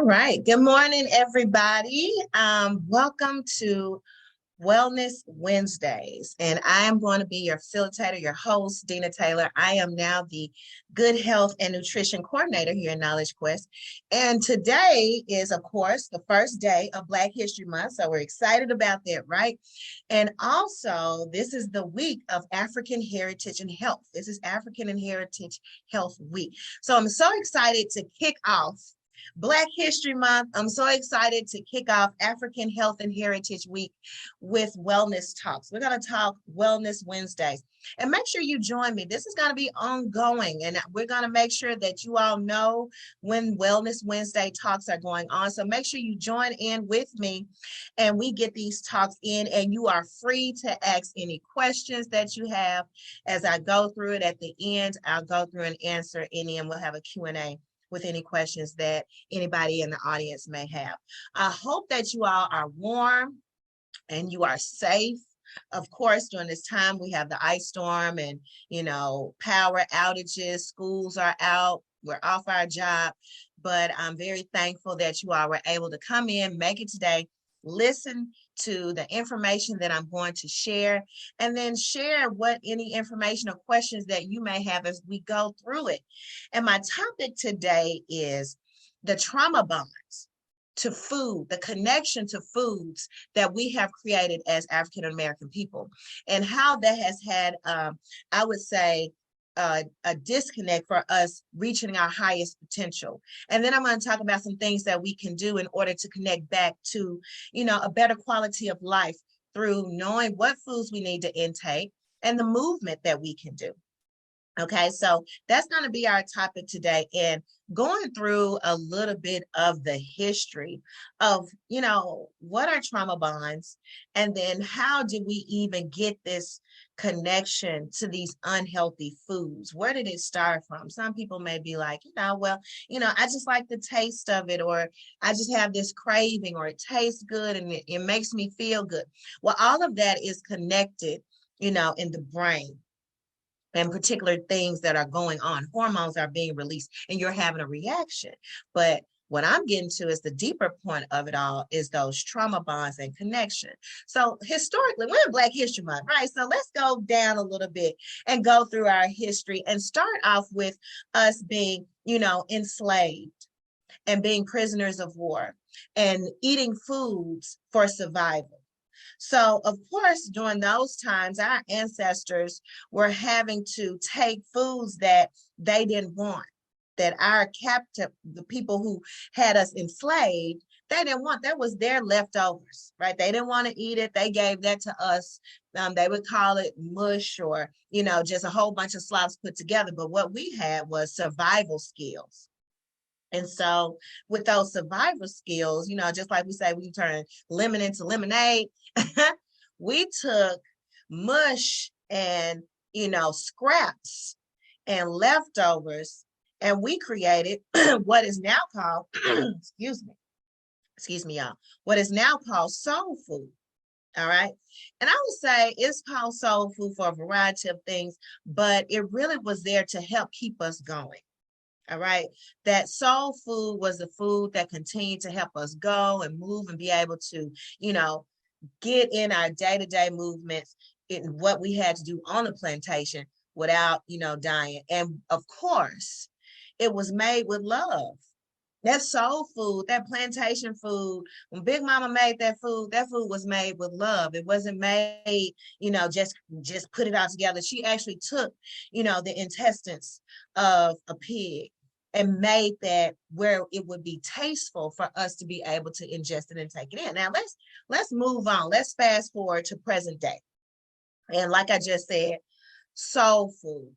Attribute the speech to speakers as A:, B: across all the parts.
A: right. Good morning, everybody. Welcome to Wellness Wednesdays. And I am going to be your facilitator, your host, Deana Taylor. I am now the Good Health and Nutrition Coordinator here in Knowledge Quest. And today is, of course, the first day of Black History Month. So we're excited about that, right? And also, this is the week of African Heritage and Health. This is African and Heritage Health Week. So I'm so excited to kick off Black History Month. I'm so excited to kick off African Health and Heritage Week with Wellness Talks. We're going to talk Wellness Wednesdays. And make sure you join me. This is going to be ongoing, and we're going to make sure that you all know when Wellness Wednesday talks are going on. So make sure you join in with me and we get these talks in, and you are free to ask any questions that you have as I go through it. At the end, I'll go through and answer any, and we'll have a Q&A with any questions that anybody in the audience may have. I hope that you all are warm and you are safe. Of course, during this time, we have the ice storm and, power outages, schools are out, we're off our job, but I'm very thankful that you all were able to come in, make it today, listen to the information that I'm going to share, and then share what any information or questions that you may have as we go through it. And my topic today is the trauma bonds to food, the connection to foods that we have created as African American people, and how that has had, I would say, a disconnect for us reaching our highest potential. And then I'm going to talk about some things that we can do in order to connect back to, a better quality of life through knowing what foods we need to intake and the movement that we can do. Okay, so that's going to be our topic today, and going through a little bit of the history of, what are trauma bonds, and then how did we even get this connection to these unhealthy foods? Where did it start from? Some people may be like, I just like the taste of it, or I just have this craving, or it tastes good and it makes me feel good. Well, all of that is connected, in the brain, and particular things that are going on. Hormones are being released and you're having a reaction. But what I'm getting to is the deeper point of it all is those trauma bonds and connection. So historically, we're in Black History Month, right? So let's go down a little bit and go through our history and start off with us being, enslaved and being prisoners of war and eating foods for survival. So, of course, during those times, our ancestors were having to take foods that they didn't want, that our captive, the people who had us enslaved, they didn't want. That was their leftovers, right? They didn't want to eat it. They gave that to us. They would call it mush, or, just a whole bunch of slops put together. But what we had was survival skills. And so with those survival skills, just like we say, we can turn lemon into lemonade. We took mush and, scraps and leftovers, and we created what is now called, excuse me, y'all, what is now called soul food. All right. And I would say it's called soul food for a variety of things, but it really was there to help keep us going. All right. That soul food was the food that continued to help us go and move and be able to, get in our day-to-day movements in what we had to do on the plantation without, dying. And of course, it was made with love. That soul food, that plantation food, when Big Mama made that food was made with love. It wasn't made, just put it all together. She actually took, the intestines of a pig and made that where it would be tasteful for us to be able to ingest it and take it in. Now let's move on. Let's fast forward to present day. And like I just said, soul food.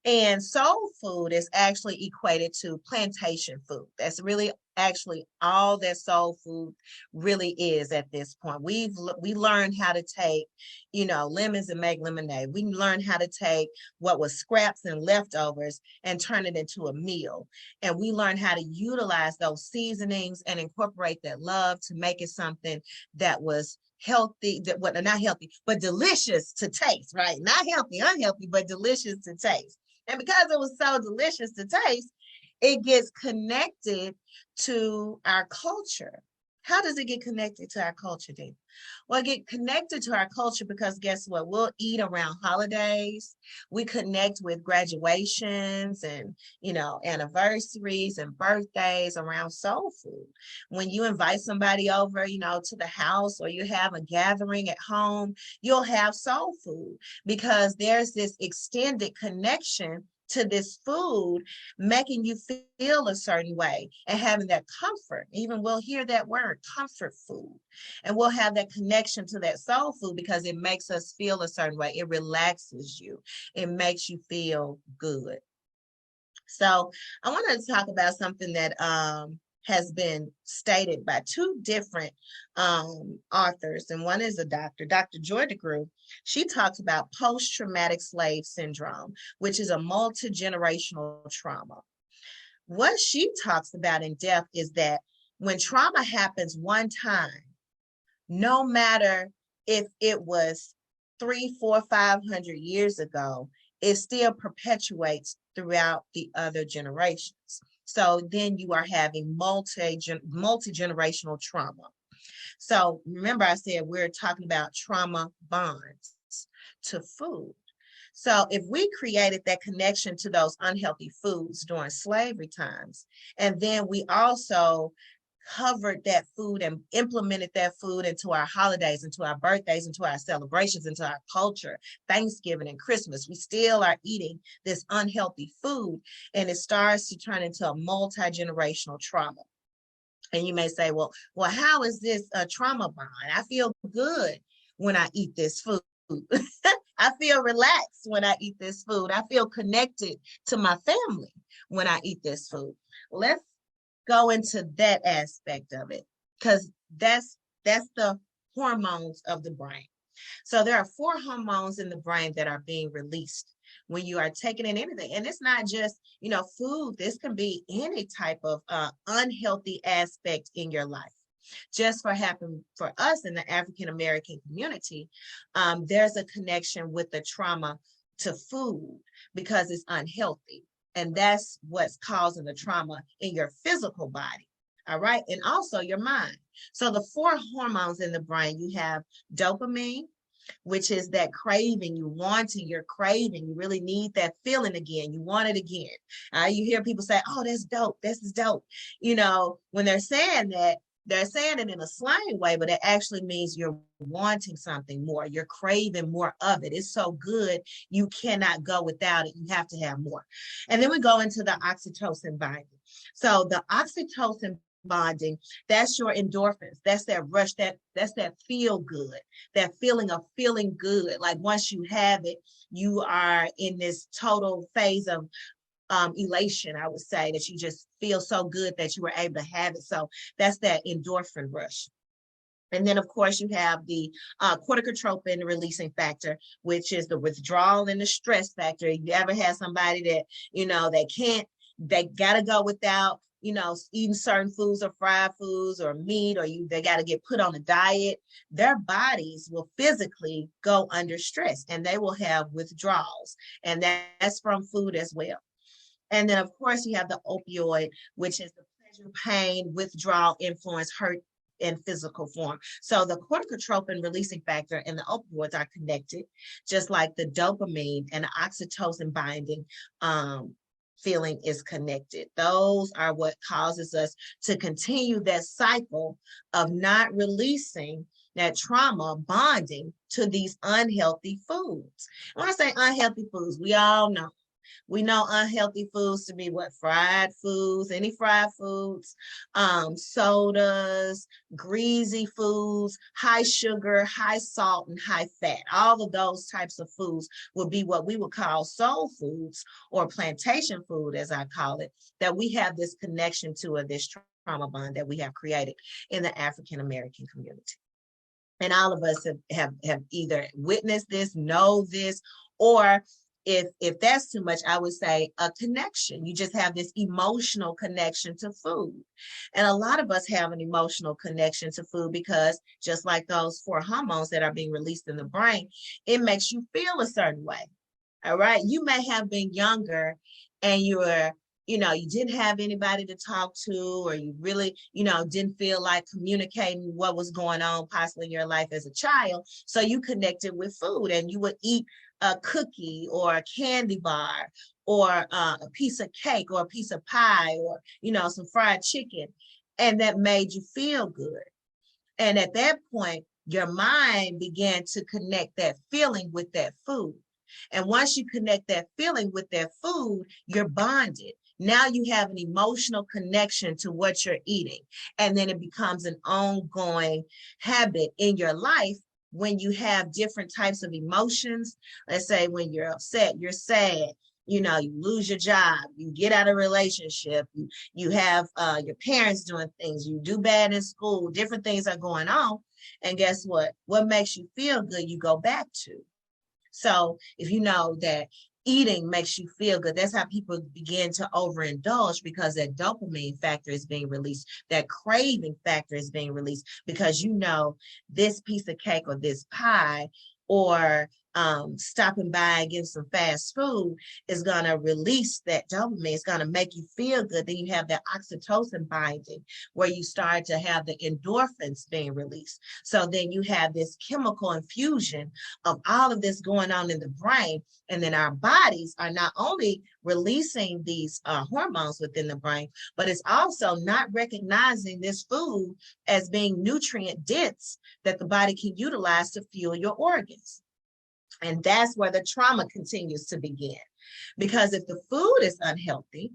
A: And soul food is actually equated to plantation food. That's really actually all that soul food really is at this point. We learned how to take, lemons and make lemonade. We learned how to take what was scraps and leftovers and turn it into a meal. And we learned how to utilize those seasonings and incorporate that love to make it something that was healthy, not healthy, but delicious to taste, right? Not healthy, unhealthy, but delicious to taste. And because it was so delicious to taste, it gets connected to our culture. How does it get connected to our culture, Dean? Well, it get connected to our culture because guess what? We'll eat around holidays. We connect with graduations and, anniversaries and birthdays around soul food. When you invite somebody over, to the house, or you have a gathering at home, you'll have soul food because there's this extended connection to this food, making you feel a certain way and having that comfort. Even we'll hear that word, comfort food, and we'll have that connection to that soul food because it makes us feel a certain way. It relaxes you. It makes you feel good. So I wanted to talk about something that has been stated by two different authors, and one is a doctor, Dr. Joy DeGruy. She talks about post-traumatic slave syndrome, which is a multi-generational trauma. What she talks about in depth is that when trauma happens one time, no matter if it was 300, 400, 500 years ago, it still perpetuates throughout the other generations. So then you are having multi-generational trauma. So remember I said we're talking about trauma bonds to food. So if we created that connection to those unhealthy foods during slavery times, and then we also covered that food and implemented that food into our holidays, into our birthdays, into our celebrations, into our culture, Thanksgiving and Christmas, we still are eating this unhealthy food, and it starts to turn into a multi-generational trauma. And you may say, well, how is this a trauma bond? I feel good when I eat this food. I feel relaxed when I eat this food. I feel connected to my family when I eat this food. Let's go into that aspect of it, because that's the hormones of the brain. So there are 4 hormones in the brain that are being released when you are taking in anything. And it's not just, food. This can be any type of unhealthy aspect in your life. Just for us in the African American community, there's a connection with the trauma to food because it's unhealthy. And that's what's causing the trauma in your physical body. All right. And also your mind. So the 4 hormones in the brain, you have dopamine, which is that craving, you're craving, you really need that feeling again. You want it again. You hear people say, oh, that's dope. This is dope. When they're saying that, they're saying it in a slang way, but it actually means you're wanting something more. You're craving more of it. It's so good, you cannot go without it. You have to have more. And then we go into the oxytocin binding. So the oxytocin bonding, that's your endorphins. That's that rush, that's that feel good, that feeling of feeling good. Like once you have it, you are in this total phase of elation, I would say, that you just feel so good that you were able to have it. So that's that endorphin rush. And then, of course, you have the corticotropin releasing factor, which is the withdrawal and the stress factor. If you ever had somebody that, they got to go without, eating certain foods or fried foods or meat, or they got to get put on a diet, their bodies will physically go under stress and they will have withdrawals. And that's from food as well. And then, of course, you have the opioid, which is the pleasure, pain, withdrawal, influence, hurt, and physical form. So the corticotropin releasing factor and the opioids are connected, just like the dopamine and the oxytocin binding feeling is connected. Those are what causes us to continue that cycle of not releasing that trauma bonding to these unhealthy foods. When I say unhealthy foods, we all know. We know unhealthy foods to be what? Fried foods, any fried foods, sodas, greasy foods, high sugar, high salt, and high fat. All of those types of foods would be what we would call soul foods, or plantation food, as I call it, that we have this connection to, or this trauma bond that we have created in the African American community. And all of us have either witnessed this, know this, or if that's too much, I would say a connection. You just have this emotional connection to food. And a lot of us have an emotional connection to food because just like those 4 hormones that are being released in the brain, it makes you feel a certain way. All right. You may have been younger and you were you didn't have anybody to talk to, or you really, didn't feel like communicating what was going on possibly in your life as a child. So you connected with food, and you would eat a cookie or a candy bar, or a piece of cake, or a piece of pie, or, some fried chicken. And that made you feel good. And at that point, your mind began to connect that feeling with that food. And once you connect that feeling with that food, you're bonded. Now you have an emotional connection to what you're eating. And then it becomes an ongoing habit in your life when you have different types of emotions. Let's say when you're upset, you're sad, you lose your job, you get out of a relationship, you have your parents doing things, you do bad in school, different things are going on. And guess what makes you feel good, you go back to. So if you know that eating makes you feel good, that's how people begin to overindulge, because that dopamine factor is being released, that craving factor is being released, because this piece of cake or this pie, or stopping by and getting some fast food is going to release that dopamine. It's going to make you feel good. Then you have that oxytocin binding, where you start to have the endorphins being released. So then you have this chemical infusion of all of this going on in the brain. And then our bodies are not only releasing these hormones within the brain, but it's also not recognizing this food as being nutrient dense that the body can utilize to fuel your organs. And that's where the trauma continues to begin. Because if the food is unhealthy,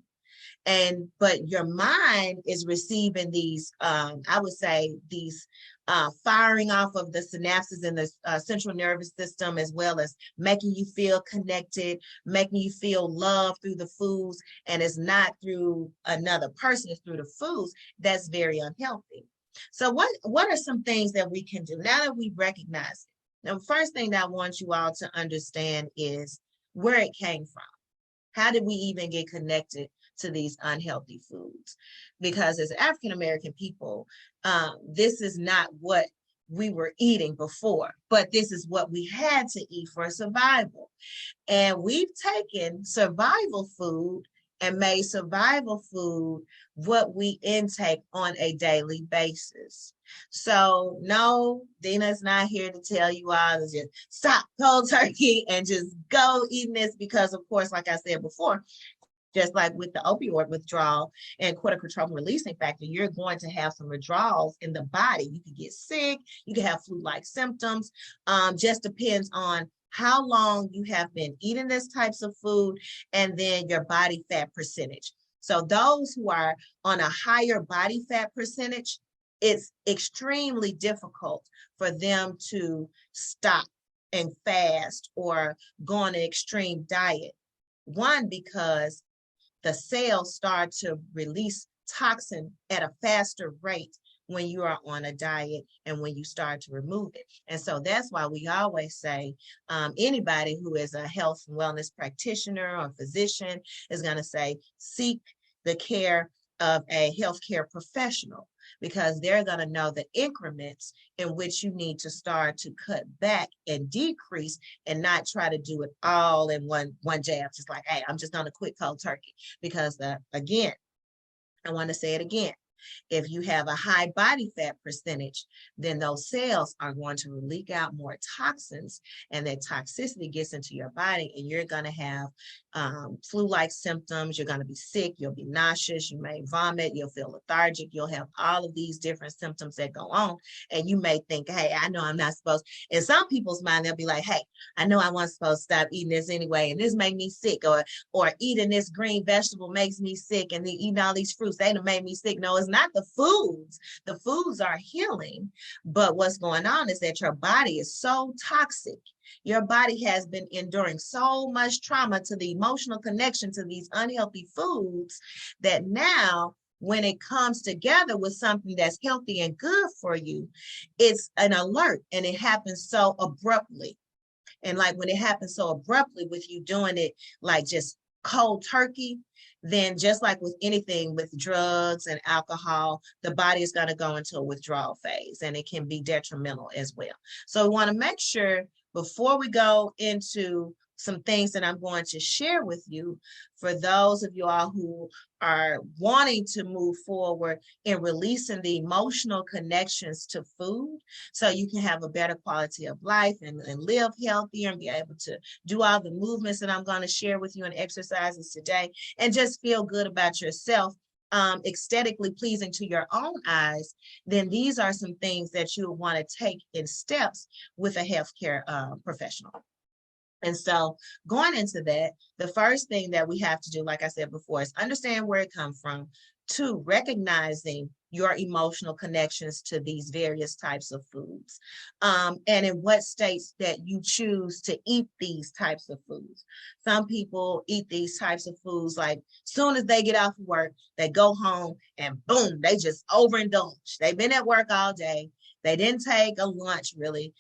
A: but your mind is receiving these, I would say, these firing off of the synapses in the central nervous system, as well as making you feel connected, making you feel love through the foods, and it's not through another person, it's through the foods, that's very unhealthy. So what are some things that we can do now that we recognize it? The first thing that I want you all to understand is where it came from. How did we even get connected to these unhealthy foods? Because as African American people, this is not what we were eating before, but this is what we had to eat for survival. And we've taken survival food and made survival food what we intake on a daily basis. So no, Deana's not here to tell you all to just stop cold turkey and just go eating this, because of course, like I said before, just like with the opioid withdrawal and corticotropin releasing factor, you're going to have some withdrawals in the body. You could get sick, you can have flu-like symptoms. Just depends on how long you have been eating this types of food, and then your body fat percentage. So those who are on a higher body fat percentage, it's extremely difficult for them to stop and fast or go on an extreme diet. One, because the cells start to release toxin at a faster rate when you are on a diet and when you start to remove it. And so that's why we always say anybody who is a health and wellness practitioner or physician is going to say, seek the care of a healthcare professional, because they're going to know the increments in which you need to start to cut back and decrease, and not try to do it all in one jab. Just like, hey, I'm just going to quit cold turkey. Because again, I want to say it again. If you have a high body fat percentage, then those cells are going to leak out more toxins, and that toxicity gets into your body, and you're going to have flu-like symptoms. You're going to be sick. You'll be nauseous. You may vomit. You'll feel lethargic. You'll have all of these different symptoms that go on. And you may think, hey, I know I'm not supposed. In some people's mind, they'll be like, hey, I know I wasn't supposed to stop eating this anyway, and this made me sick, or eating this green vegetable makes me sick, and then eating all these fruits, they done made me sick. No, it's not the foods. The foods are healing, but what's going on is that your body is so toxic. Your body has been enduring so much trauma to the emotional connection to these unhealthy foods, that now when it comes together with something that's healthy and good for you, it's an alert, and it happens so abruptly. And like when it happens so abruptly with you doing it like just cold turkey, then just like with anything with drugs and alcohol, the body is going to go into a withdrawal phase, and it can be detrimental as well. So we want to make sure before we go into some things that I'm going to share with you for those of you all who are wanting to move forward in releasing the emotional connections to food so you can have a better quality of life and live healthier and be able to do all the movements that I'm going to share with you and exercises today and just feel good about yourself, aesthetically pleasing to your own eyes. Then these are some things that you want to take in steps with a healthcare professional. And so going into that, the first thing that we have to do, like I said before, is understand where it comes from. Two, recognizing your emotional connections to these various types of foods, and in what states that you choose to eat these types of foods. Some people eat these types of foods like soon as they get off of work, they go home and boom, they just overindulge. They've been at work all day. They didn't take a lunch really.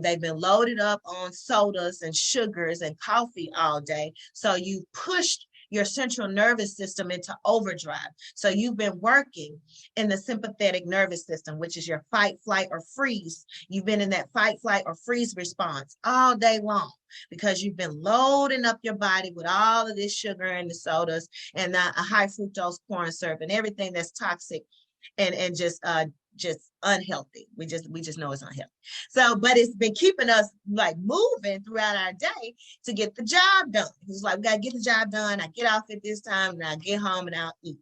A: They've been loaded up on sodas and sugars and coffee all day. So you pushed your central nervous system into overdrive. So you've been working in the sympathetic nervous system, which is your fight, flight, or freeze. You've been in that fight, flight, or freeze response all day long because you've been loading up your body with all of this sugar and the sodas and a high fructose corn syrup and everything that's toxic and just unhealthy. We just know it's unhealthy. So, but it's been keeping us like moving throughout our day to get the job done. It's like, we got to get the job done. I get off at this time and I get home and I'll eat.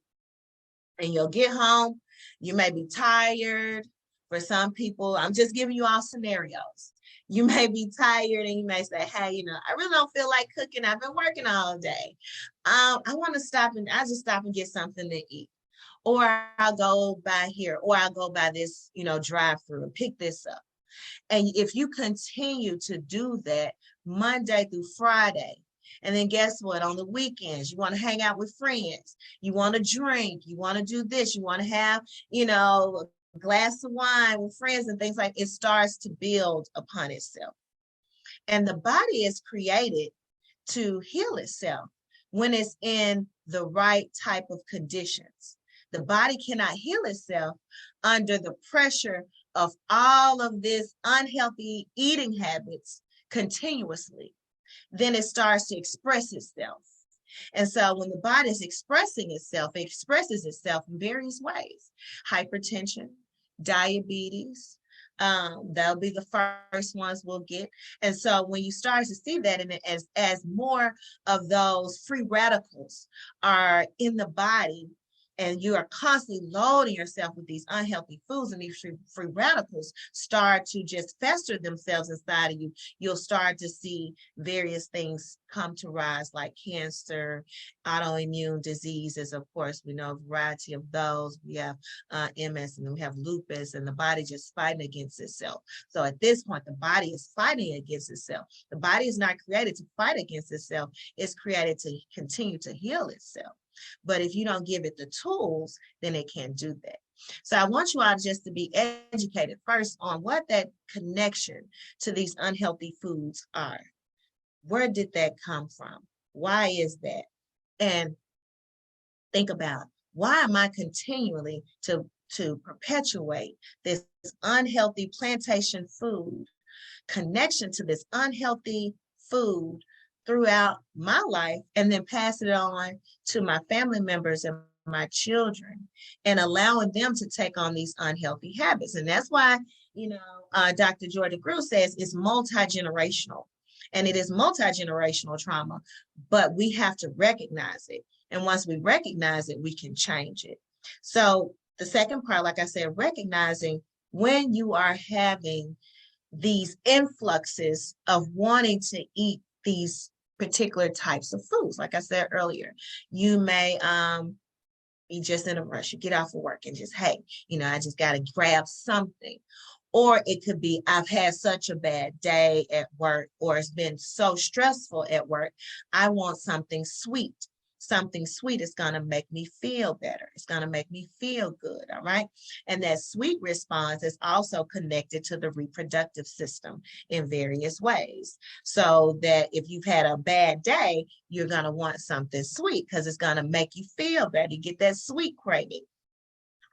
A: And you'll get home, you may be tired. For some people, I'm just giving you all scenarios. You may be tired and you may say, hey, I really don't feel like cooking. I've been working all day. I want to stop and I just stop and get something to eat. Or I'll go by here, or I'll go by this, drive-through and pick this up. And if you continue to do that Monday through Friday, and then guess what? On the weekends, you want to hang out with friends, you want to drink, you want to do this, you want to have, a glass of wine with friends and things like it starts to build upon itself. And the body is created to heal itself when it's in the right type of conditions. The body cannot heal itself under the pressure of all of this unhealthy eating habits continuously. Then it starts to express itself. And so when the body is expressing itself, it expresses itself in various ways. Hypertension, diabetes, that'll be the first ones we'll get. And so when you start to see that, and as more of those free radicals are in the body, and you are constantly loading yourself with these unhealthy foods, and these free radicals start to just fester themselves inside of you, you'll start to see various things come to rise, like cancer, autoimmune diseases. Of course, we know a variety of those. We have MS, and we have lupus, and the body just fighting against itself. So at this point, the body is fighting against itself. The body is not created to fight against itself. It's created to continue to heal itself. But if you don't give it the tools, then it can't do that. So I want you all just to be educated first on what that connection to these unhealthy foods are. Where did that come from? Why is that? And think about, why am I continually to perpetuate this unhealthy plantation food connection to this unhealthy food throughout my life, and then pass it on to my family members and my children, and allowing them to take on these unhealthy habits? And that's why, Dr. Jordan Grew says it's multi-generational, and it is multi-generational trauma, but we have to recognize it. And once we recognize it, we can change it. So the second part, like I said, recognizing when you are having these influxes of wanting to eat these particular types of foods. Like I said earlier, you may be just in a rush. You get off of work and just, hey, I just got to grab something. Or it could be, I've had such a bad day at work, or it's been so stressful at work, I want something sweet. Something sweet is going to make me feel better. It's going to make me feel good, all right? And that sweet response is also connected to the reproductive system in various ways. So that if you've had a bad day, you're going to want something sweet because it's going to make you feel better. You get that sweet craving.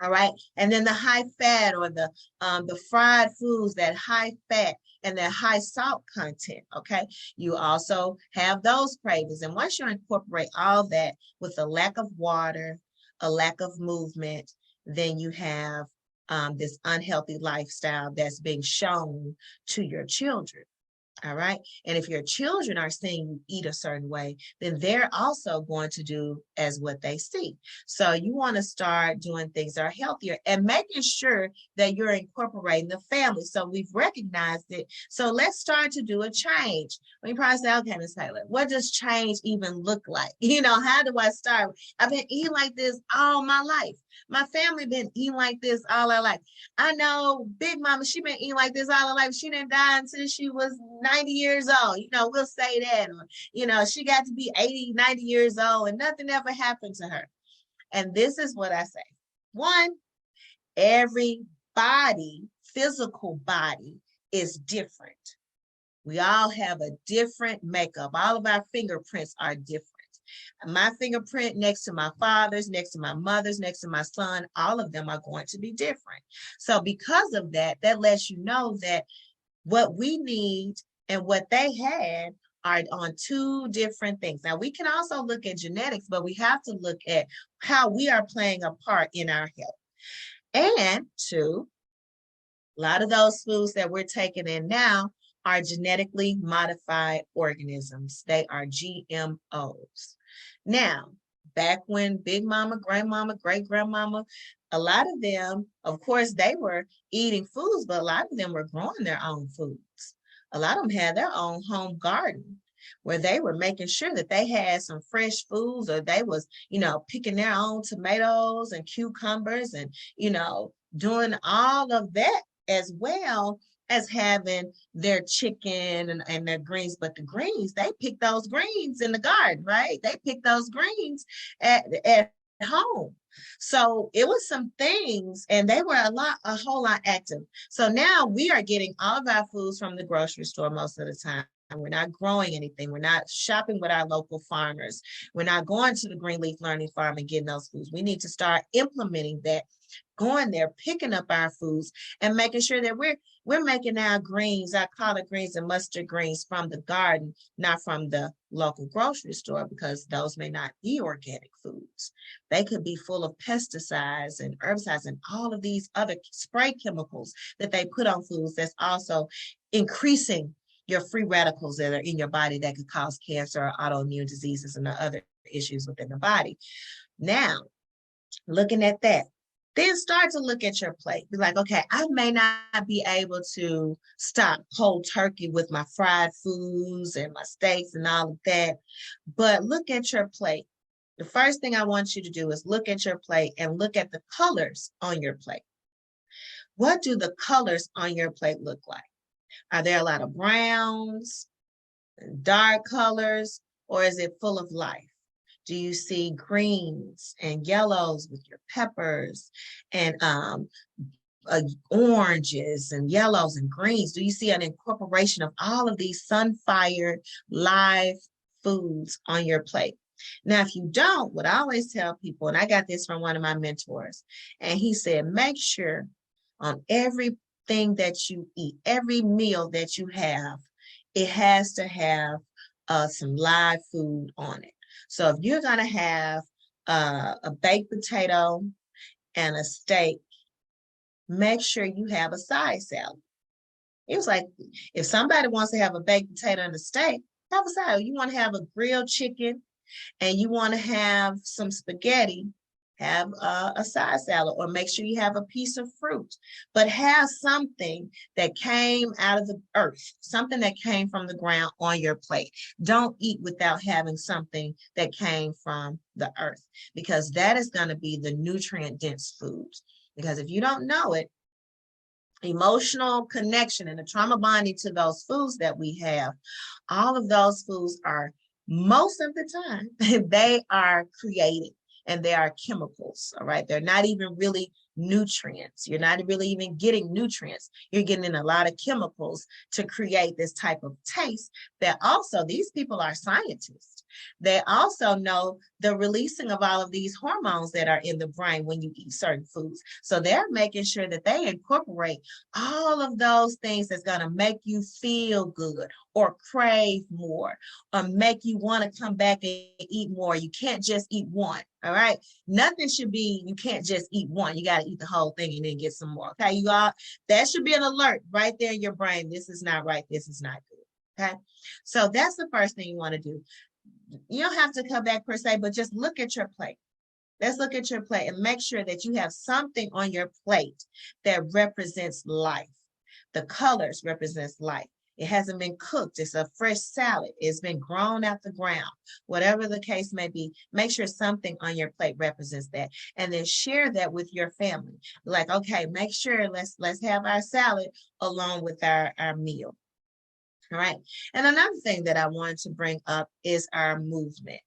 A: All right. And then the high fat or the fried foods, that high fat and that high salt content. Okay. You also have those cravings. And once you incorporate all that with a lack of water, a lack of movement, then you have this unhealthy lifestyle that's being shown to your children. All right. And if your children are seeing you eat a certain way, then they're also going to do as what they see. So you want to start doing things that are healthier and making sure that you're incorporating the family. So we've recognized it. So let's start to do a change. We probably say, okay, Ms. Taylor, what does change even look like? How do I start? I've been eating like this all my life. My family been eating like this all our life. I know Big Mama, she been eating like this all her life. She didn't die until she was 90 years old. We'll say that. Or, she got to be 80, 90 years old and nothing ever happened to her. And this is what I say. One, every body, physical body, is different. We all have a different makeup. All of our fingerprints are different. My fingerprint next to my father's, next to my mother's, next to my son, all of them are going to be different. So because of that, that lets you know that what we need and what they had are on two different things. Now, we can also look at genetics, but we have to look at how we are playing a part in our health. And two, a lot of those foods that we're taking in now are genetically modified organisms. They are GMOs. Now, back when Big Mama, Grandmama, Great Grandmama, a lot of them, of course, they were eating foods, but a lot of them were growing their own foods. A lot of them had their own home garden where they were making sure that they had some fresh foods, or they was, picking their own tomatoes and cucumbers and, doing all of that as well as having their chicken and their greens. But the greens, they pick those greens in the garden, right? They pick those greens at home. So it was some things, and they were a whole lot active. So now we are getting all of our foods from the grocery store most of the time. We're not growing anything. We're not shopping with our local farmers. We're not going to the Green Leaf Learning Farm and getting those foods. We need to start implementing that, going there, picking up our foods, and making sure that we're making our greens, our collard greens and mustard greens from the garden, not from the local grocery store, because those may not be organic foods. They could be full of pesticides and herbicides and all of these other spray chemicals that they put on foods that's also increasing your free radicals that are in your body that could cause cancer or autoimmune diseases and the other issues within the body. Now, looking at that, then start to look at your plate. Be like, okay, I may not be able to stop cold turkey with my fried foods and my steaks and all of that, but look at your plate. The first thing I want you to do is look at your plate and look at the colors on your plate. What do the colors on your plate look like? Are there a lot of browns, dark colors, or is it full of life? Do you see greens and yellows with your peppers and oranges and yellows and greens? Do you see an incorporation of all of these sun-fired live foods on your plate? Now, if you don't, what I always tell people, and I got this from one of my mentors, and he said, make sure on everything that you eat, every meal that you have, it has to have some live food on it. So if you're going to have a baked potato and a steak, make sure you have a side salad. It was like, if somebody wants to have a baked potato and a steak, have a salad. You want to have a grilled chicken and you want to have some spaghetti, have a side salad, or make sure you have a piece of fruit, but have something that came out of the earth, something that came from the ground on your plate. Don't eat without having something that came from the earth, because that is going to be the nutrient dense foods. Because if you don't know it, emotional connection and the trauma bonding to those foods that we have, all of those foods are, most of the time, they are created. And they are chemicals, all right? They're not even really nutrients. You're not really even getting nutrients. You're getting in a lot of chemicals to create this type of taste that also, these people are scientists. They also know the releasing of all of these hormones that are in the brain when you eat certain foods. So they're making sure that they incorporate all of those things that's going to make you feel good or crave more or make you want to come back and eat more. You can't just eat one. All right. Nothing should be, you can't just eat one. You got to eat the whole thing and then get some more. Okay. You all, that should be an alert right there in your brain. This is not right. This is not good. Okay. So that's the first thing you want to do. You don't have to come back per se, but just look at your plate. Let's look at your plate and make sure that you have something on your plate that represents life. The colors represents life. It hasn't been cooked. It's a fresh salad. It's been grown out the ground. Whatever the case may be, make sure something on your plate represents that. And then share that with your family. Like, okay, make sure let's have our salad along with our meal. All right. And another thing that I wanted to bring up is our movement.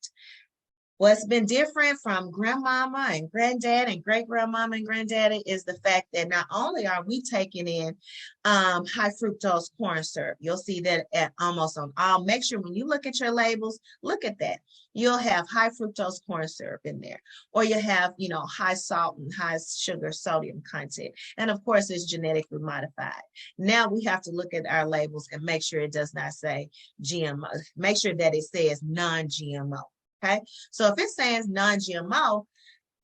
A: What's been different from grandmama and granddad and great grandmama and granddaddy is the fact that not only are we taking in high fructose corn syrup, you'll see that at almost on all. Make sure when you look at your labels, look at that. You'll have high fructose corn syrup in there, or you have, high salt and high sugar sodium content. And of course, it's genetically modified. Now we have to look at our labels and make sure it does not say GMO. Make sure that it says non-GMO. Okay, so if it says non-GMO,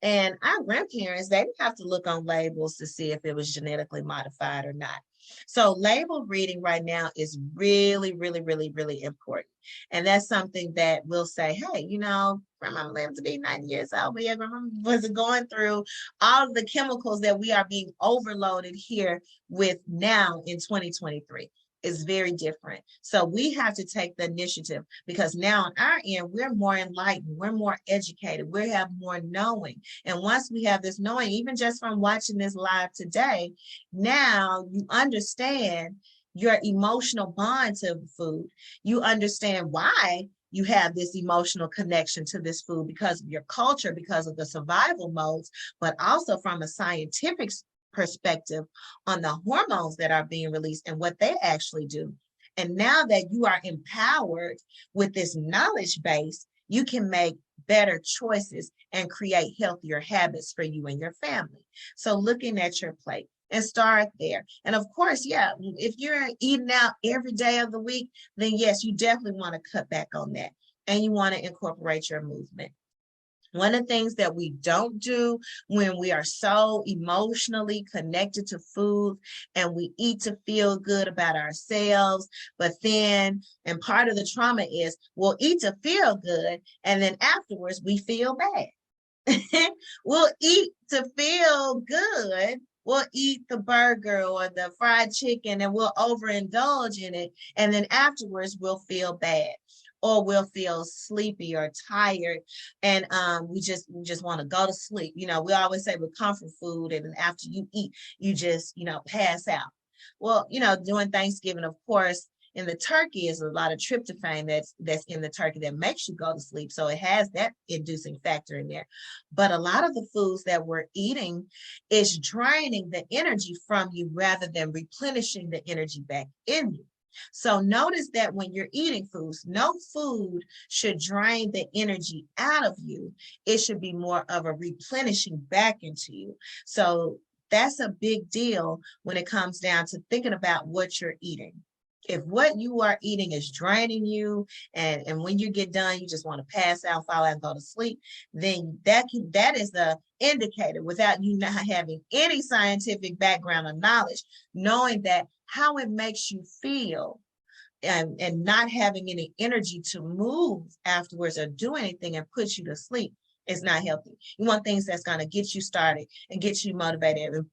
A: and our grandparents, they didn't have to look on labels to see if it was genetically modified or not. So label reading right now is really, really, really, really important. And that's something that we'll say, hey, grandma lived to be 90 years old, but yeah, grandma wasn't going through all of the chemicals that we are being overloaded here with now in 2023. Is very different. So we have to take the initiative because now on our end, we're more enlightened, we're more educated, we have more knowing. And once we have this knowing, even just from watching this live today, now you understand your emotional bond to food. You understand why you have this emotional connection to this food because of your culture, because of the survival modes, but also from a scientific perspective on the hormones that are being released and what they actually do. And now that you are empowered with this knowledge base, you can make better choices and create healthier habits for you and your family. So looking at your plate and start there. And of course, yeah, if you're eating out every day of the week, then yes, you definitely want to cut back on that. And you want to incorporate your movement. One of the things that we don't do when we are so emotionally connected to food and we eat to feel good about ourselves, but then, and part of the trauma is we'll eat to feel good and then afterwards we feel bad. We'll eat to feel good. We'll eat the burger or the fried chicken and we'll overindulge in it. And then afterwards we'll feel bad. Or we'll feel sleepy or tired, and we just want to go to sleep. We always say with comfort food, and after you eat, you just pass out. Well, during Thanksgiving, of course, in the turkey is a lot of tryptophan that's in the turkey that makes you go to sleep. So it has that inducing factor in there. But a lot of the foods that we're eating is draining the energy from you rather than replenishing the energy back in you. So notice that when you're eating foods, no food should drain the energy out of you. It should be more of a replenishing back into you. So that's a big deal when it comes down to thinking about what you're eating. If what you are eating is draining you and when you get done, you just want to pass out, fall out, and go to sleep, then that is the indicator without you not having any scientific background or knowledge, knowing that how it makes you feel and not having any energy to move afterwards or do anything and put you to sleep is not healthy. You want things that's going to get you started and get you motivated and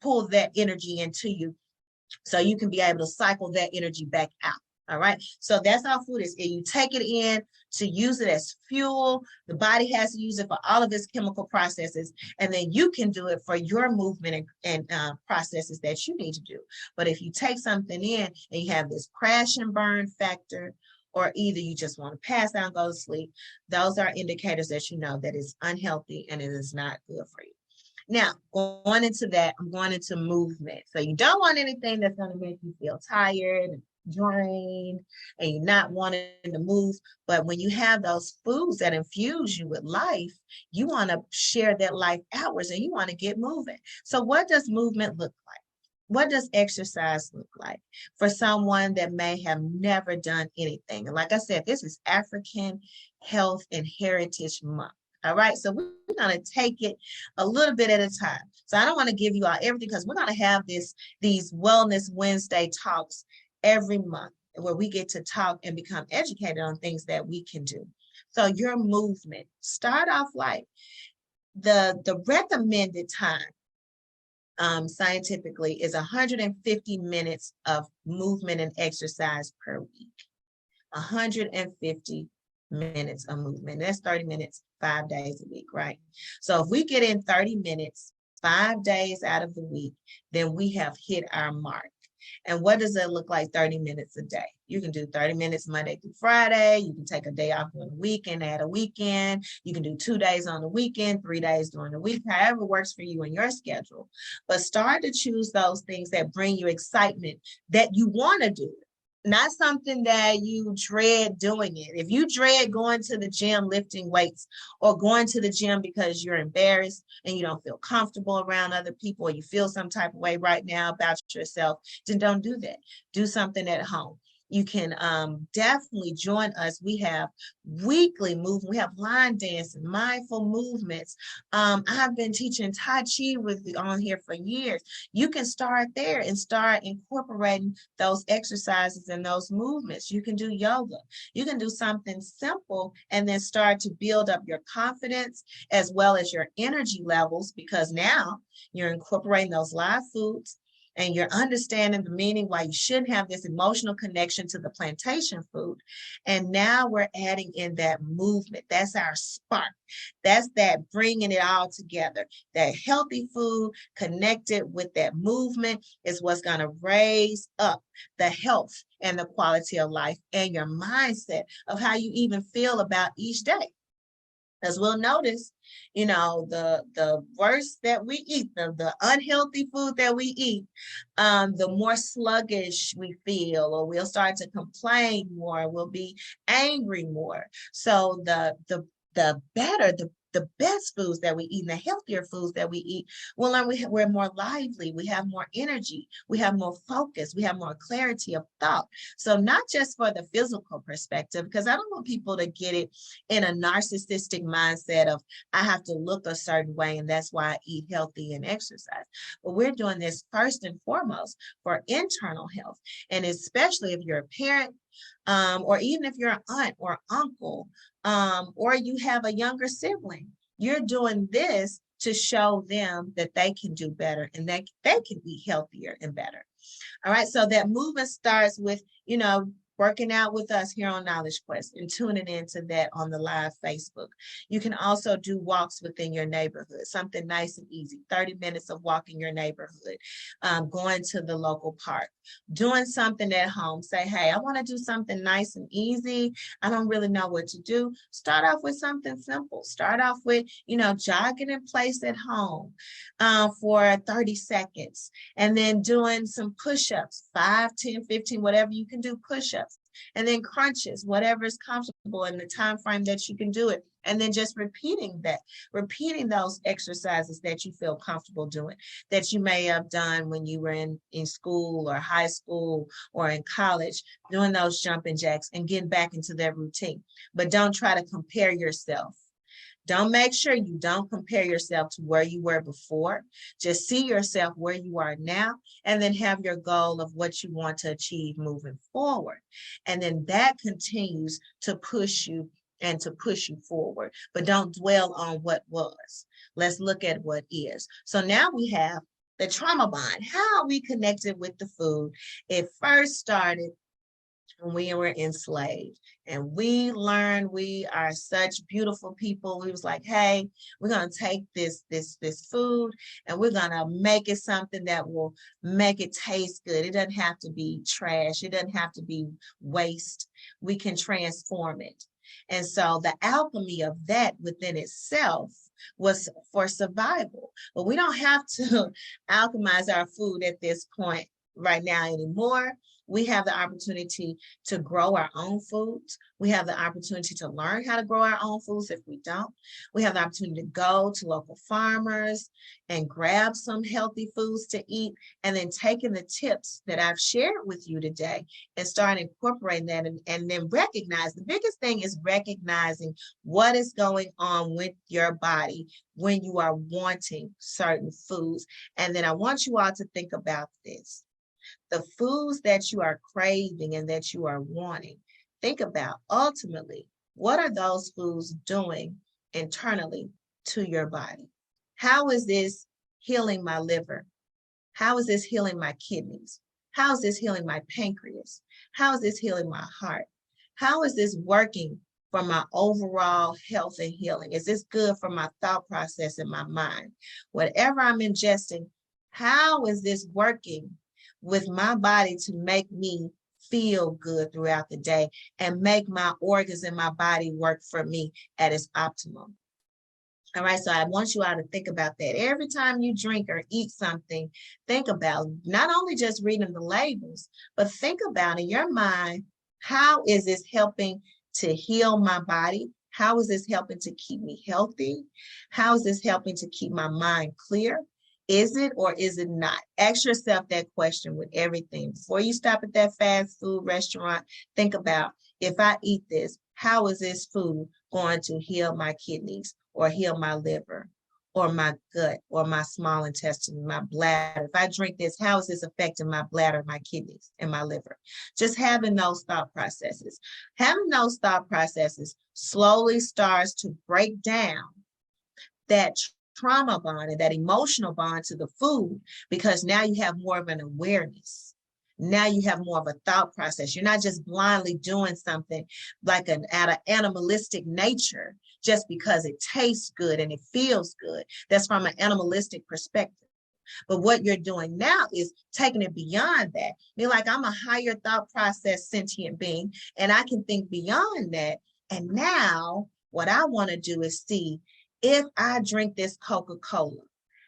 A: pull that energy into you so you can be able to cycle that energy back out. All right. So that's how food is. You take it in to use it as fuel. The body has to use it for all of its chemical processes. And then you can do it for your movement and processes that you need to do. But if you take something in and you have this crash and burn factor, or either you just want to pass out and go to sleep, those are indicators that you know that it's unhealthy and it is not good for you. Now, going into that, I'm going into movement. So you don't want anything that's going to make you feel tired, drained and you're not wanting to move. But when you have those foods that infuse you with life, you want to share that life hours and you want to get moving. So what does movement look like? What does exercise look like for someone that may have never done anything? And like I said, this is African Health and Heritage Month. All right, so we're going to take it a little bit at a time. So I don't want to give you all everything because we're going to have these Wellness Wednesday talks every month where we get to talk and become educated on things that we can do. So your movement, start off like the recommended time scientifically is 150 minutes of movement and exercise per week. 150 minutes of movement. That's 30 minutes, 5 days a week, right? So if we get in 30 minutes, 5 days out of the week, then we have hit our mark. And what does it look like 30 minutes a day? You can do 30 minutes Monday through Friday. You can take a day off on the weekend, add a weekend. You can do 2 days on the weekend, 3 days during the week, however works for you and your schedule. But start to choose those things that bring you excitement that you want to do. Not something that you dread doing it. If you dread going to the gym, lifting weights, or going to the gym because you're embarrassed and you don't feel comfortable around other people, or you feel some type of way right now about yourself, then don't do that. Do something at home. You can definitely join us. We have weekly movement. We have line dancing, mindful movements. I've been teaching Tai Chi on here for years. You can start there and start incorporating those exercises and those movements. You can do yoga. You can do something simple and then start to build up your confidence as well as your energy levels, because now you're incorporating those live foods and you're understanding the meaning why you shouldn't have this emotional connection to the plantation food. And now we're adding in that movement. That's our spark. That's that bringing it all together. That healthy food connected with that movement is what's going to raise up the health and the quality of life and your mindset of how you even feel about each day. As we'll notice, the worse that we eat, the unhealthy food that we eat, the more sluggish we feel, or we'll start to complain more, we'll be angry more. So the better, the best foods that we eat and the healthier foods that we eat, we'll learn we're more lively, we have more energy, we have more focus, we have more clarity of thought. So not just for the physical perspective, because I don't want people to get it in a narcissistic mindset of I have to look a certain way and that's why I eat healthy and exercise. But we're doing this first and foremost for internal health. And especially if you're a parent, or even if you're an aunt or uncle, or you have a younger sibling, you're doing this to show them that they can do better and that they can be healthier and better. All right, so that movement starts with, working out with us here on Knowledge Quest and tuning into that on the live Facebook. You can also do walks within your neighborhood, something nice and easy, 30 minutes of walking your neighborhood, going to the local park, doing something at home. Say, hey, I want to do something nice and easy. I don't really know what to do. Start off with something simple. Start off with, jogging in place at home for 30 seconds, and then doing some push-ups, 5, 10, 15, whatever you can do, push-ups. And then crunches, whatever is comfortable in the time frame that you can do it. And then just repeating those exercises that you feel comfortable doing, that you may have done when you were in school or high school or in college, doing those jumping jacks and getting back into that routine. But don't try to compare yourself. Make sure you don't compare yourself to where you were before. Just see yourself where you are now, and then have your goal of what you want to achieve moving forward. And then that continues to push you and to push you forward. But don't dwell on what was. Let's look at what is. So now we have the trauma bond. How are we connected with the food? It first started when we were enslaved, and we learned we are such beautiful people. We was like, hey, we're going to take this food and we're going to make it something that will make it taste good. It doesn't have to be trash. It doesn't have to be waste. We can transform it. And so the alchemy of that within itself was for survival. But we don't have to alchemize our food at this point. right now anymore. We have the opportunity to grow our own foods. We have the opportunity to learn how to grow our own foods if we don't. We have the opportunity to go to local farmers and grab some healthy foods to eat, and then taking the tips that I've shared with you today and start incorporating that, and then recognize. The biggest thing is recognizing what is going on with your body when you are wanting certain foods. And then I want you all to think about this. The foods that you are craving and that you are wanting, think about ultimately, what are those foods doing internally to your body? How is this healing my liver? How is this healing my kidneys? How is this healing my pancreas? How is this healing my heart? How is this working for my overall health and healing? Is this good for my thought process and my mind? Whatever I'm ingesting, how is this working with my body to make me feel good throughout the day and make my organs in my body work for me at its optimum? All right, so I want you all to think about that. Every time you drink or eat something, think about not only just reading the labels, but think about in your mind, how is this helping to heal my body? How is this helping to keep me healthy? How is this helping to keep my mind clear? Is it or is it not? Ask yourself that question with everything. Before you stop at that fast food restaurant, think about, if I eat this, how is this food going to heal my kidneys or heal my liver or my gut or my small intestine, my bladder? If I drink this, how is this affecting my bladder, my kidneys, and my liver? Just having those thought processes. Having those thought processes slowly starts to break down that trauma bond and that emotional bond to the food, because now you have more of an awareness. Now you have more of a thought process. You're not just blindly doing something like out of animalistic nature just because it tastes good and it feels good. That's from an animalistic perspective. But what you're doing now is taking it beyond that. Be like, I'm a higher thought process sentient being, and I can think beyond that. And now what I want to do is see, if I drink this Coca-Cola,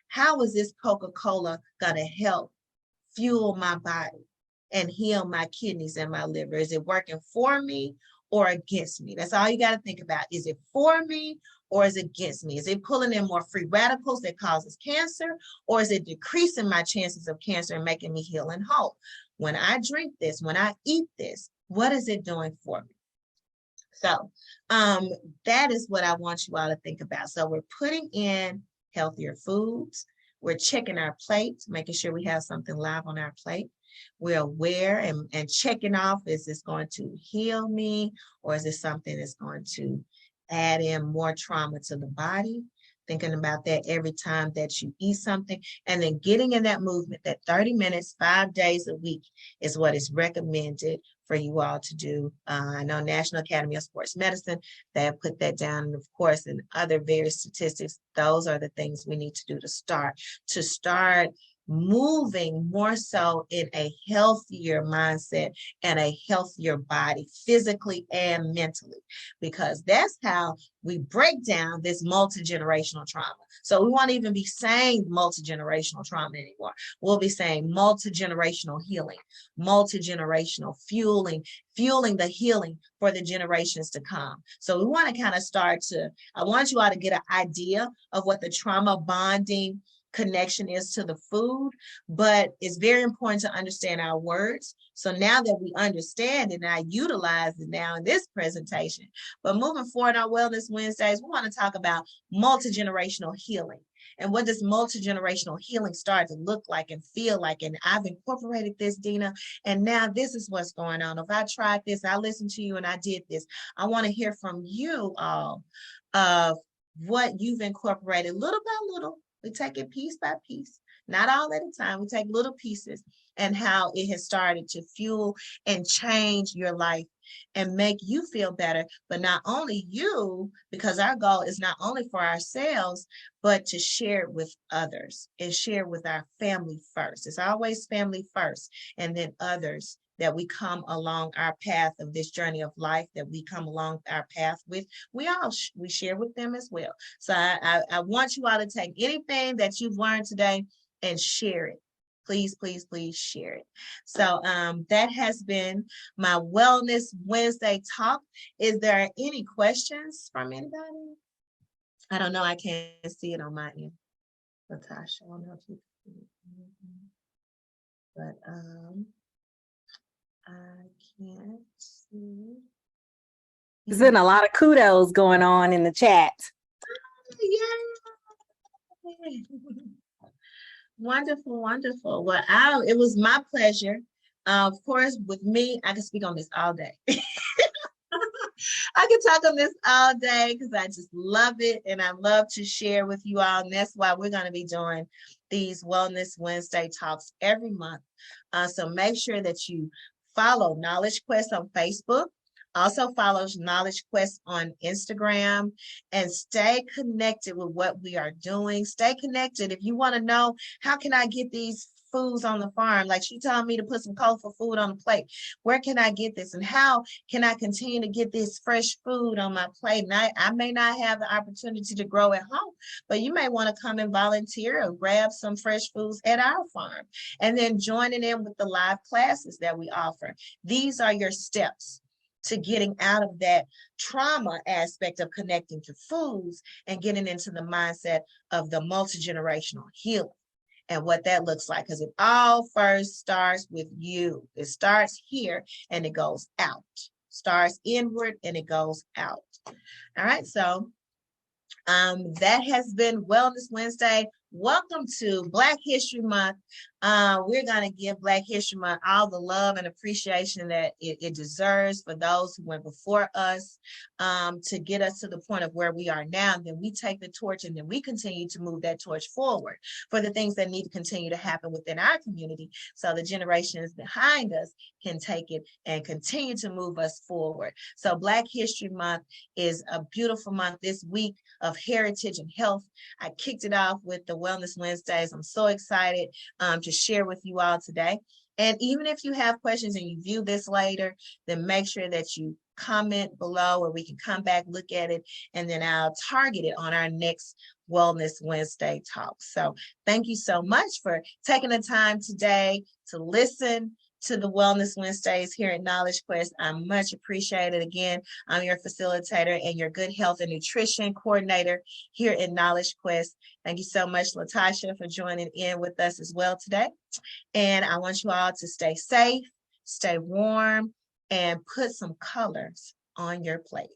A: how is this Coca-Cola going to help fuel my body and heal my kidneys and my liver? Is it working for me or against me? That's all you got to think about. Is it for me or is it against me? Is it pulling in more free radicals that causes cancer, or is it decreasing my chances of cancer and making me heal and whole? When I drink this, when I eat this, what is it doing for me? So that is what I want you all to think about. So we're putting in healthier foods. We're checking our plate, making sure we have something live on our plate. We're aware and checking off, is this going to heal me, or is this something that's going to add in more trauma to the body? Thinking about that every time that you eat something, and then getting in that movement. That 30 minutes, 5 days a week is what is recommended for you all to do. I know National Academy of Sports Medicine, they have put that down. And of course, in other various statistics, those are the things we need to do to start moving more so in a healthier mindset and a healthier body, physically and mentally, because that's how we break down this multi-generational trauma. So we won't even be saying multi-generational trauma anymore. We'll be saying multi-generational healing, multi-generational fueling the healing for the generations to come. So we want to kind of I want you all to get an idea of what the trauma bonding connection is to the food, but it's very important to understand our words. So now that we understand it, and I utilize it now in this presentation, but moving forward on Wellness Wednesdays, we want to talk about multi-generational healing. And what does multi-generational healing start to look like and feel like? And I've incorporated this, Deana, and now this is what's going on. If I tried this, I listened to you and I did this. I want to hear from you all of what you've incorporated little by little. We take it piece by piece, not all at a time. We take little pieces, and how it has started to fuel and change your life and make you feel better. But not only you, because our goal is not only for ourselves, but to share it with others and share with our family first. It's always family first, and then others that we come along our path of this journey of life, that we come along our path with, we share with them as well. So I want you all to take anything that you've learned today and share it. please, please, please share it. So that has been my Wellness Wednesday talk. Is there any questions from anybody? I don't know. I can't see it on my end. Latasha, I don't know if you can see it. But I can't see.
B: There's been a lot of kudos going on in the chat.
A: Yay! Wonderful, wonderful. Well, it was my pleasure. Of course, with me, I can speak on this all day. I can talk on this all day because I just love it and I love to share with you all. And that's why we're going to be doing these Wellness Wednesday talks every month. So make sure that you follow Knowledge Quest on Facebook. Also follow Knowledge Quest on Instagram and stay connected with what we are doing. Stay connected. If you want to know, how can I get these foods on the farm? Like she told me to put some colorful food on the plate. Where can I get this? And how can I continue to get this fresh food on my plate? And I may not have the opportunity to grow at home, but you may want to come and volunteer or grab some fresh foods at our farm and then joining in with the live classes that we offer. These are your steps to getting out of that trauma aspect of connecting to foods and getting into the mindset of the multi-generational healing and what that looks like. Because it all first starts with you. It starts here and it goes out. Starts inward and it goes out. All right, so that has been Wellness Wednesday. Welcome to Black History Month. We're going to give Black History Month all the love and appreciation that it deserves for those who went before us to get us to the point of where we are now. And then we take the torch and then we continue to move that torch forward for the things that need to continue to happen within our community so the generations behind us can take it and continue to move us forward. So Black History Month is a beautiful month. This week of heritage and health, I kicked it off with the Wellness Wednesdays. I'm so excited to share with you all today. And even if you have questions and you view this later, then make sure that you comment below or we can come back, look at it, and then I'll target it on our next Wellness Wednesday talk. So thank you so much for taking the time today to listen to the Wellness Wednesdays here at Knowledge Quest. I much appreciate it. Again, I'm your facilitator and your good health and nutrition coordinator here at Knowledge Quest. Thank you so much, Latasha, for joining in with us as well today. And I want you all to stay safe, stay warm, and put some colors on your plate.